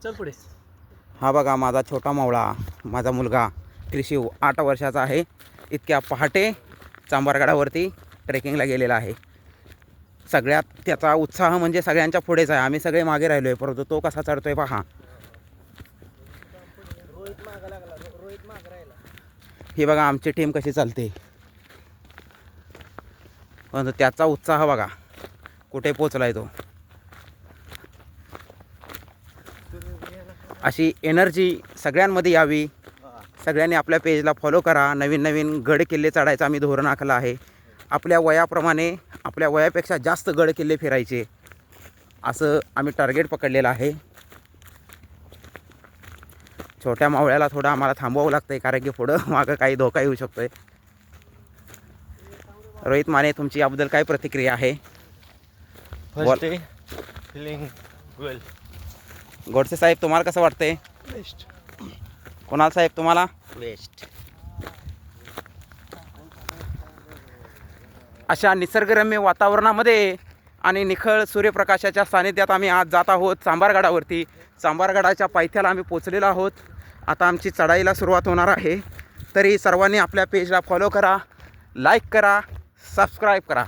चल पुढे. हा बघा माझा छोटा मावळा, माझा मुलगा त्रिशिव 8 वर्षाचा आहे. इतक्या पहाटे चांभारगडावरती ट्रेकिंगला गेलेला आहे. सगळ्यात त्याचा उत्साह म्हणजे सगळ्यांच्या पुढेच आहे. आम्ही सगळे मागे राहिलो आहे, परंतु तो कसा चढतोय पहा. ही बघा आमची टीम कशी चालते, परंतु त्याचा उत्साह बघा कुठे पोचलाय तो. अशी एनर्जी सगळ्यांमध्ये यावी. सगळ्यांनी आपल्या पेजला फॉलो करा. नवीन नवीन गड किल्ले चढायचं आम्ही धोरण आखलं आहे. आपल्या वयाप्रमाणे आपल्या वयापेक्षा जास्त गड किल्ले फिरायचे असं आम्ही टार्गेट पकडलेलं आहे. छोट्या मावळ्याला थोडं आम्हाला थांबवावं लागतंय, कारण की पुढं मागं काही धोका येऊ शकतोय. रोहित माने, तुमची याबद्दल काय प्रतिक्रिया आहे? फर्स्ट डे फीलिंग वेल. गोडसे साहेब, तुम्हाला कसं वाटतंय? बेस्ट. कुणाल साहेब, तुम्हाला? बेस्ट. अशा निसर्गरम्य वातावरणामध्ये आणि निखळ सूर्यप्रकाशाच्या सानिध्यात आम्ही आज जात आहोत चांभारगडावरती. चांभारगडाच्या पायथ्याला आम्ही पोचलेलो आहोत. आता आमची चढाईला सुरुवात होणार आहे. तरी सर्वांनी आपल्या पेजला फॉलो करा, लाईक करा, सबस्क्राईब करा.